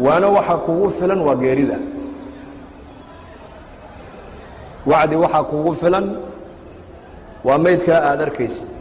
وانا waxa kugu filan waa geerida wacdi waxa kugu filan waa meydka aad arkaysid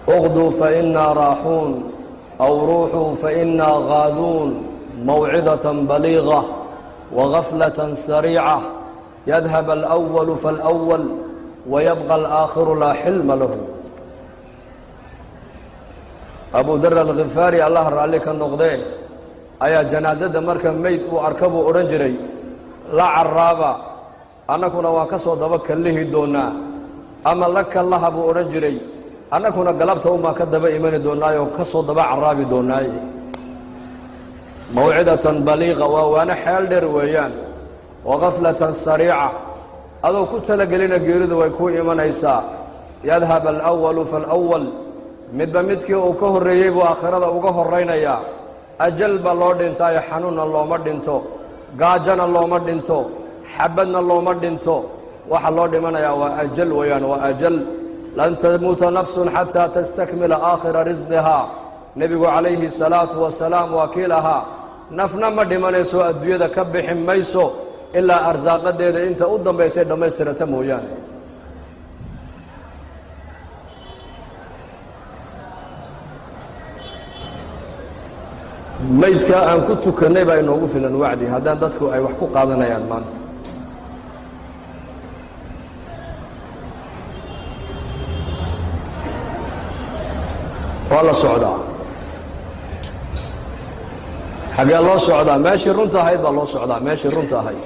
اغدوا فإنا راحون أو روحوا فإنا غادون موعظة بليغة وغفلة سريعة يذهب الأول فالأول ويبقى الآخر لا حلم له أبو در الغفاري الله رأيك النقدين أيا جنازة مركب ميت وأركبوا أورنجري لا عرابة أنا كنا واكسو دبك اللي دونا أما لك الله أبو أورنجري أنا كنا قلبت وما كذب إيمان دوناي وكسو دبا عرابي دوناي موعدة بليغة وأنا حال درويان وغفلة سريعة هذا كنت لقلنا جيرد ويكون إيمان إيسا يذهب الأول فالأول مدبا مدكي وكهر ريب وآخرة وكهر رينيا أجل بالله دينتا يحنون الله مردينتو قاجنا الله مردينتو حبنا الله مردينتو وحالله ديمانا وأجل ويان وأجل لن تموت نفس حتى تستكمل آخر رزقها نبي عليه الصلاة والسلام وكيلها نفنا مديمانا سوء الدوية كبح ميسو إلا أرزاق ديدا انت أدن بيسيد دميستر تمويان ميتك أن كنت كنيبا إنه غفلا وعدي هدان دادكو أي وحكو قادنا يا المانت والله صعدا حق الله صعدا ماشي رنتا هيد الله صعدا ماشي رنتا هيد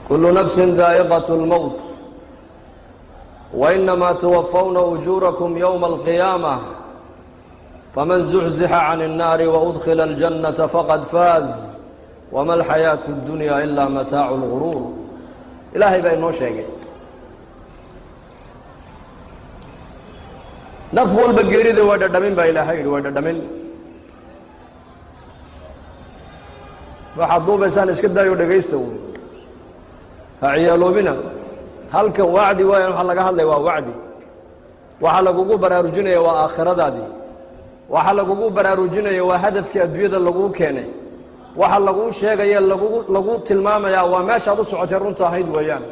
كل نفس ذائقة الموت وإنما توفون أجوركم يوم القيامة فمن زحزح عن النار وأدخل الجنة فقد فاز وما الحياة الدنيا إلا متاع الغرور إلهي بأنه شيء نفول بقيري ذي ودا دمين بإلهي ودا دمين وحضو بسان اسكدا يودقيستو عيالو بنا هل كان وعدي وين حلقة هل وعدي وحلقوا براروجينيا وآخرة دادي وحلقوا براروجينيا وهدف كأدوية اللقو كيني وحلقوا شيء لقو تلماما يا وماشي هذا سعة الرنطة هيد ويان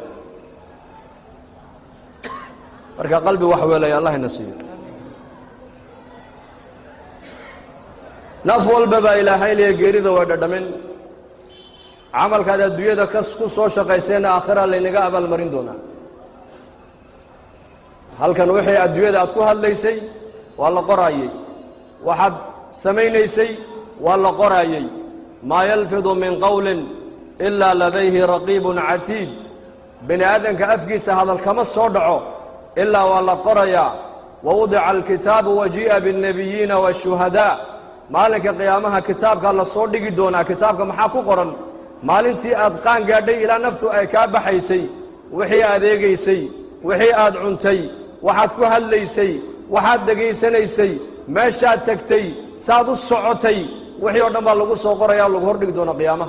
بركة قلبي وحوالي يا الله نسير نفول بابا إلى هايلي جريدة ودمين عمل كذا الدنيا كسكو سوشا قيسين آخرة لنجا أبل مريندونا هل كان وحي الدنيا أتكو هل ليسي ولا قرايي واحد سمي ليسي ولا قرايي ما يلفظ من قول إلا لديه رقيب عتيد بني آدم كأفقس هذا الكمس صدعه إلا ولا قرايا ووضع الكتاب وجيء بالنبيين والشهداء مالك قيامها كتابك الله صدق دونا كتابك محاكو قرن مالنتي أدقان قادي إلى نفتو أي كابحيسي وحي أديقيسي وحي أدعنتي وحدكو هليسي وحد دقيسنيسي ماشا تكتي سادو الصعوتي وحي ودنبا لغو سوقريا لغو هردق دونا قيامة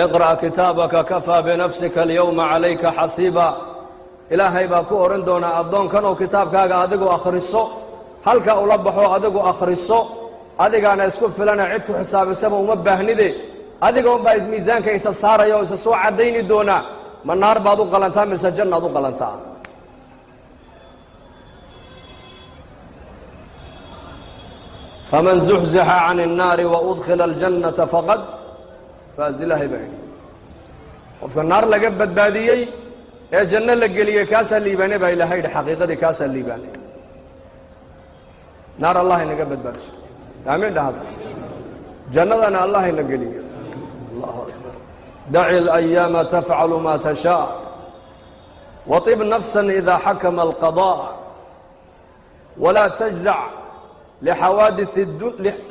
اقرأ كتابك كفى بنفسك اليوم عليك حسيبا إلهي باكو أورن دونا أبدون كانوا كتابك أدقو أخرسو halka ula baxo adigu akhriso adigaana isku filana cid ku xisaabisaba uma baahnide adiga baa miisaanka isa saarayo isa soo cadeyni doona ma naar baad u qalantaa mise jannaad u qalantaa faman zuhziha 'ani an-nar wa udkhila al-jannata faqad faz ilahi ba'id qofka naar laga badbaadiyay ee janna la geliyay kaasa liibaanay baa ilaahay xaqiiqadii kaasa liibaanay نار الله نقبل برش آمين ده هذا جنة الله نقلي الله أكبر دع الأيام تفعل ما تشاء وطب نفسا إذا حكم القضاء ولا تجزع لحوادث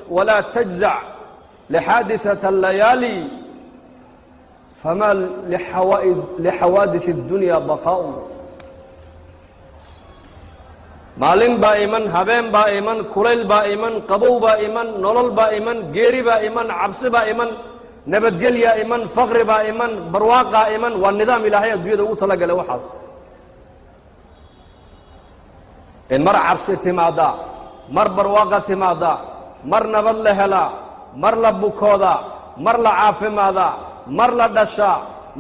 ولا تجزع لحادثة الليالي فما لحوادث الدنيا بقاء مالين بائمن هبين بائمن كليل بائمن قبو بائمن نلل بائمن جيري بائمن عبس بائمن نبتقل يا إيمان فقر بائمن برواق إيمان والنظام إلهي الدنيا وطلق له وحاس إن مر عبسة مادا مر برواقة مادا مر نبض لهلا مر لبكودا مر لعاف مادا مر لدشا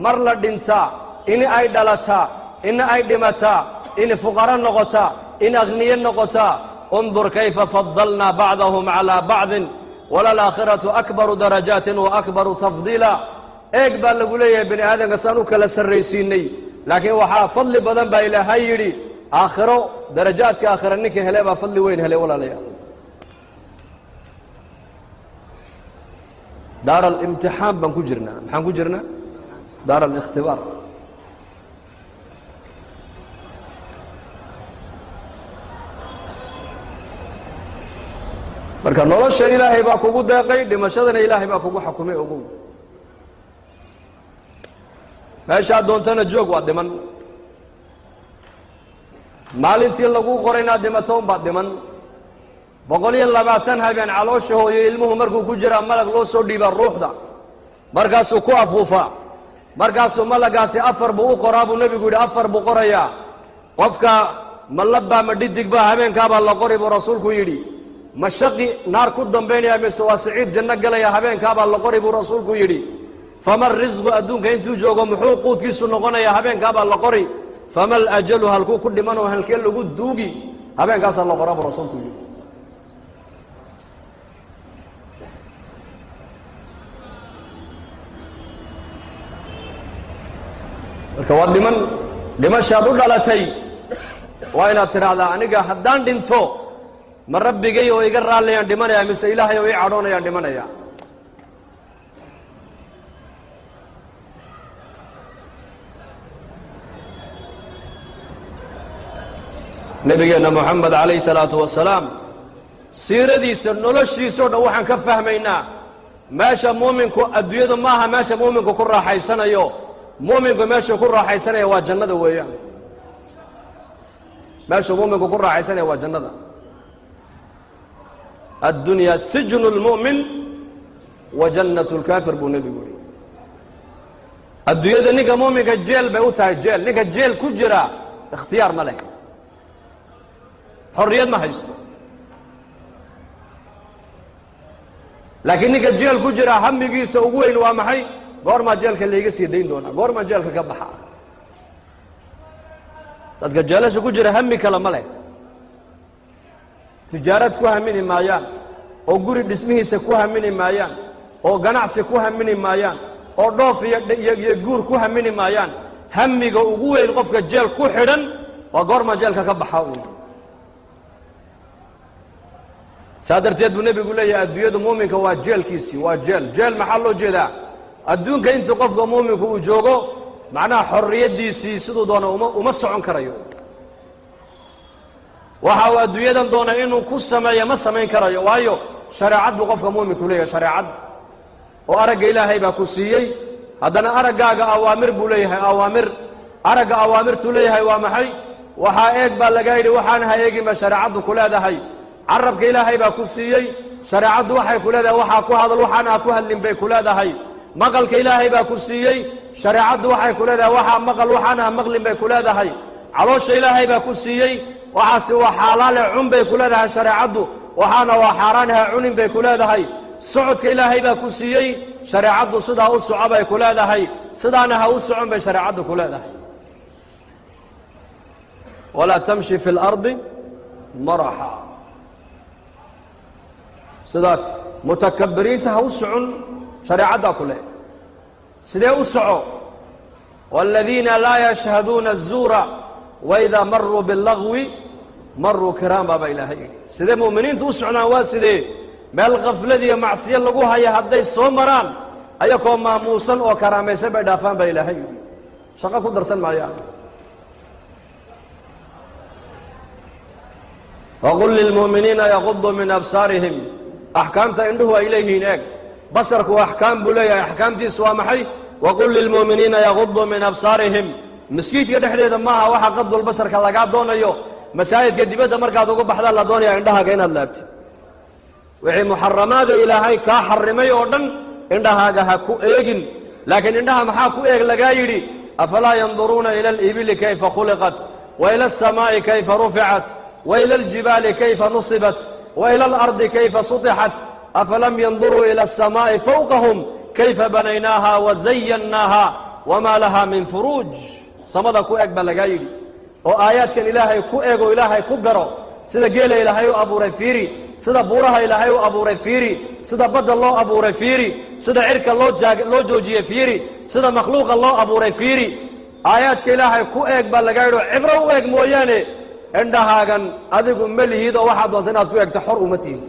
مر لدنتا إن أي دلتا إن أي دمتا إن فقراء نغتا إن أغنياء نغتا انظر كيف فضلنا بعضهم على بعض وللآخرة أكبر درجات وأكبر تفضيلا اقبل لقولي بني آدم قصانوك لسريسيني لكن وحا فضل بدن با إلى هايري آخره درجات آخر أنك هلا با فضل وين هلا ولا ليا دار الامتحان بنكو جرنا محنكو جرنا دار الاختبار marka nolosha ilaahay baa kugu deeqay dhimashadana ilaahay baa kugu xukumay ugu meesha doontana joog waa dhiman maalintii lagu qorayna dhimatoon baa dhiman 120 habeen caloosha hooyo ilmuhu markuu ku jira malag loo soo dhiiba ruuxda markaasuu ku afuufa markaasuu malagaasi afar buu u qoraa buu nabigu yidhi afar buu qorayaa qofka malabba ma dhidig baa habeenkaabaa la qori buu rasuulku yidhi mashaqi naar ku dambeynaya mise waa siciid janno galaya habeenkaabaa la qori buu rasuulku yidhi famar risqu adduunka intuu joogo muxuu quudkiisu noqonaya habeenkaabaa la qori famal ajalu halkuu ku dhimanoo halkee lagu duugi habeenkaasaa la qoraa buu rasuulku yidhi marka waa dhimashaad u dhalatay waa inaad tidhaahdaa aniga haddaan dhinto ma rabbigay oo iga raallayaan dhimanaya mise ilaahay oo ii cadhoonayaan dhimanaya nabigeenna moxamed calayhi salaatu wasalaam siiradiisa noloshiisa o dhan waxaan ka fahmaynaa meesha muuminku adduunyadu maaha meesha muuminku ku raaxaysanayo muuminku meesha ku raaxaysanaya waa jannada weeyaan meesha muuminku ku raaxaysanaya waa jannada الدنيا سجن المؤمن وجنة الكافر بو نبي قولي الدنيا نيكا مؤمن كجيل بيوتها الجيل نيكا الجيل كجرا اختيار ملك حريات ما هيستو لكن نيكا الجيل كجرا هم يجيس وقوين وامحي قور ما جيل كاللي يجيس يدين دونا قور ما جيل كبحا تدك جالس كجرا همي كلا ملك tijaarad ku hamini maayaan oo guri dhismihiisa ku hamini maayaan oo ganacsi ku hamini maayaan oo dhoof iyo guur ku hamini maayaan hamiga ugu weyn qofka jeel ku xidhan waa goorma jeelka ka baxa uu saadarteed buu nabigu leeyahay adduunyada muuminka waa jeelkiisii waa jeel maxaa loo jeedaa adduunka inta qofka muuminku uu joogo macnaha xorriyadiisii siduu doona uma socon karayo waxa uu adduunyadan doona inuu ku sameeyo ma samayn karayo waayo shariicad buu qofka muuminku leeyahay shariicad oo aragga ilaahay baa ku siiyey haddana araggaaga awaamir buu leeyahay awaamir aragga awaamirtuu leeyahay waa maxay waxaa eeg baa laga yidhi waxaan ha eegin ba shariicaddu ku leedahay carabka ilaahay baa ku siiyey shariicaddu waxay ku leedahay waxaa ku hadal waxaan ha ku hadlin bay ku leedahay maqalka ilaahay baa ku siiyey shariicaddu waxay ku leedahay waxaa maqal waxaan ha maqlin bay ku leedahay caloosha ilaahay baa ku siiyey waxaasi waa xaalaale cun bay ku leedahay shareecaddu waxaana waa xaaraan ha cunin bay ku leedahay socodka ilaahay baa ku siiyey shareecaddu sidaa u soco bay ku leedahay sidaana ha u socon bay shareecaddu ku leedahay walaa tamshi fi اlardi maraxa sidaa mutakabiriinta ha u socon shareecaddaa ku leedahay sidee u soco wاladiina laa yashhaduuna الzuura وإذا مروا باللغو مروا كراما بإلهي سيدي مؤمنين توسعنا واسدي مال غفلة معصية لقوها يا هدي الصومران أيكم ما موصل وكرامي سبع دافان بإلهي شقاكو درسان معي وقل للمؤمنين يغضوا من أبصارهم أحكامت عنده إليه هناك بصرك وأحكام بلي أحكام تسوى محي وقل للمؤمنين يغضوا من أبصارهم مسكيتك dhexdeeda maaha waxa qadul basarka laga doonayo masaajidka dibadda markaad ugu baxda la doonayo indhahaaga inaad laabtid wixii muharramaada ilaahay ka xarimay oo dhan indhahaaga ha ku eegin laakiin indhaha maxaa ku eeg laga yiri afala yanzuruna ila al-ibili kayfa khuliqat wa ila as-samaa'i kayfa rufi'at وإلى الجبال كيف نصبت وإلى الأرض كيف سطحت أفلم ينظروا إلى السماء فوقهم كيف بنيناها وزيناها وما لها من فروج samada ku eg baa lagaa yidhi oo aayaadkan ilaahay ku eego ilaahay ku garo sida geela ilaahay u abuuray fiiri sida buuraha ilaahay u abuuray fiiri sida badda loo abuuray fiiri sida cirka loo joojiyey fiiri sida makhluuqa loo abuuray fiiri aayaadka ilaahay ku eeg baa lagaa yidhi oo cibro u eeg mooyaane indhahaagan adigu ma lihid oo waxaad doonta inaad ku eegto xor uma tihid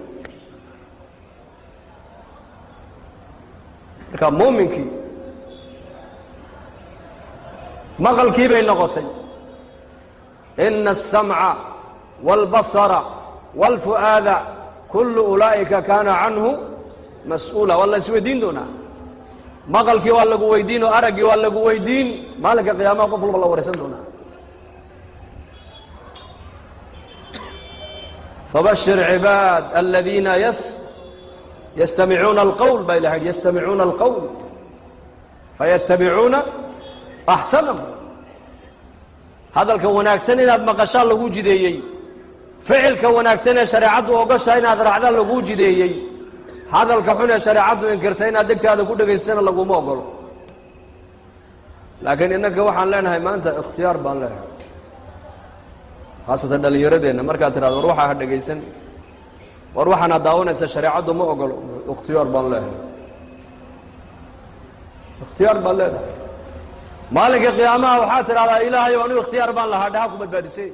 marka muuminkii maqalkii bay noqotay ina aلsamca wاlbasara wاlfu'aada kullu ulaa'ika kaana canhu mas-uula waa la isweydiin doonaa maqalkii waa lagu weydiin oo araggii waa lagu weydiin maalinka qiyaamaha qof walba la waraysan doonaa fabashir cibaad aladiina yastamicuuna alqowl baa ilaha yidhi yastamicuuna alqowl fayattabicuuna axsanahu hadalka wanaagsan inaad maqashaa lagu jideeyey ficilka wanaagsan ee shareecaddu ogoshaa inaad raacdaa lagu jideeyey hadalka xun ee shareecaddu inkirtay inaad degtaada ku dhegaystana laguma ogolo laakiin innanka waxaan leenahay maanta ikhtiyaar baan leenahay khaasatan dhallinyaradeenna markaad tidhahdo war waxaa ha dhegaysan war waxaanaad daawanaysa shareecaddu ma ogolo ikhtiyaar baan leenahay ikhtiyaar baan leenahay maalinka qiyaamaha waxaad tidhahdaa ilaahay anigu ikhtiyaar baan lahaa dhaha ku badbaadisay